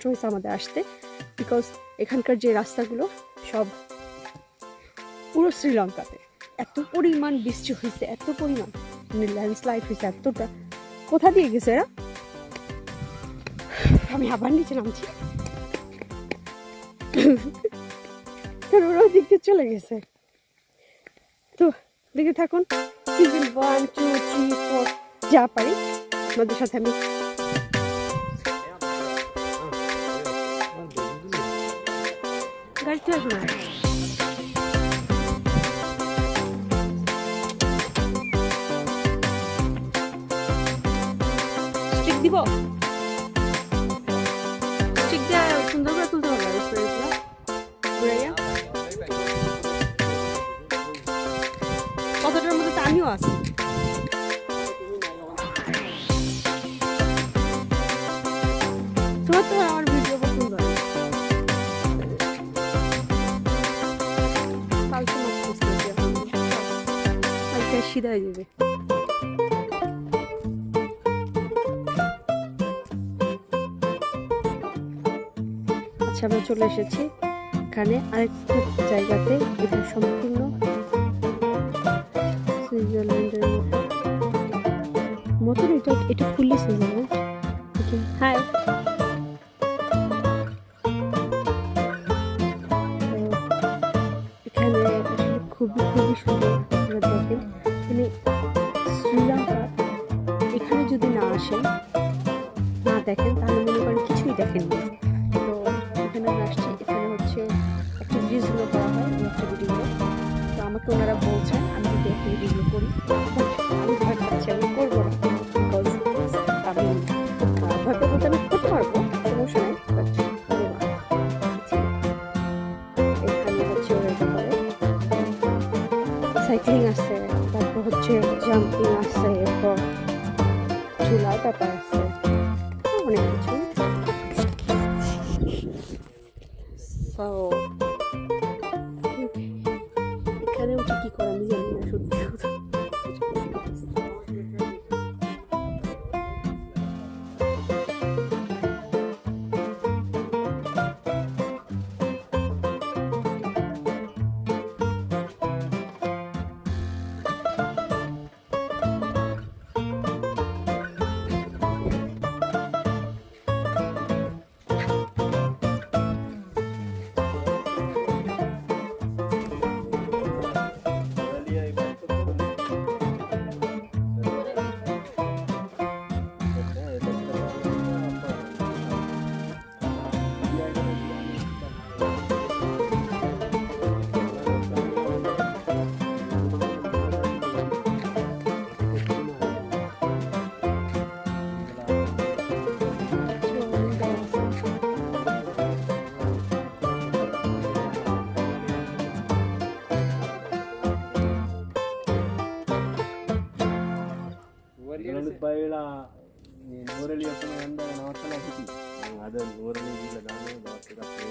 কষ্ট হয়েছে আমাদের আসতে, বিকজ এখানকার যে রাস্তাগুলো সব পুরো শ্রীলঙ্কাতে এত পরিমাণ বৃষ্টি হয়েছে, এত পরিমাণ ল্যান্ডস্লাইড হয়েছে, এতটা কোথা দিয়ে গেছে এরা। আমি আবার নিচে নামছি, ওরা দিক দিয়ে চলে গেছে। তো দেখে থাকুন সিজন 1, 2, 3, 4 যা পারি আপনাদের সাথে আমি গাড়িতে আসবো না। স্টিক দিব, স্টিক দিয়ে সুন্দর করে তুলতে হবে কতটার মধ্যে তো আমিও আছি। তোমার তো আমার ভিডিও পছন্দ হয়, কালকে সিধা হয়ে যাবে। আচ্ছা আমরা চলে এসেছি এখানে আরেকটা জায়গাতে, এটা সম্পূর্ণ সুইজারল্যান্ডের মতন, এটা ফুললি সুইজারল্যান্ড। হাই, এখানে আসলে খুবই খুবই সুন্দর। আপনারা দেখেন মানে শ্রীলঙ্কা এখানে যদি না আসেন, না দেখেন, তাহলে মনে করেন কিছুই দেখেননি। তো এখানে আসছি, এখানে হচ্ছে অ্যাক্টিভিটিসগুলো করা হয়, এই অ্যাক্টিভিটিগুলো। তো আমাকে ওনারা বলছেন আমি যদি অ্যাক্টিভিটিগুলো করি, আমি ভয় পাচ্ছি আমি করবো না, বিকজ আমি ভয় পাবো, আমি করতে পারবো, সমস্যা নেই, বাট করবো না। এখানে হচ্ছে ওরা এটা করে সাইক্লিং আছে, তারপর হচ্ছে জাম্পিং আছে, এরপর ঝুলার ব্যাপার আছে, অনেক কিছু। সো এখানে উঠে কি করে আমি জানি না, সত্যি কথা।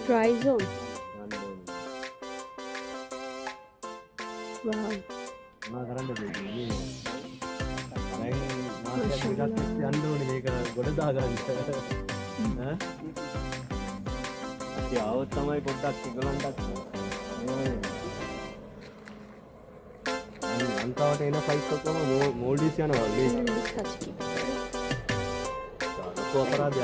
Try zone. Wow. अंत फ्लैट मोल्डीस अपराधी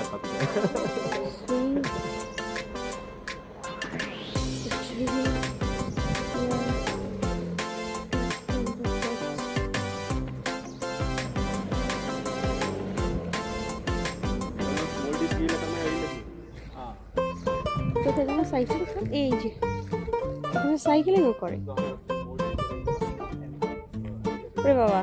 সাইকেলিংও করে বাবা।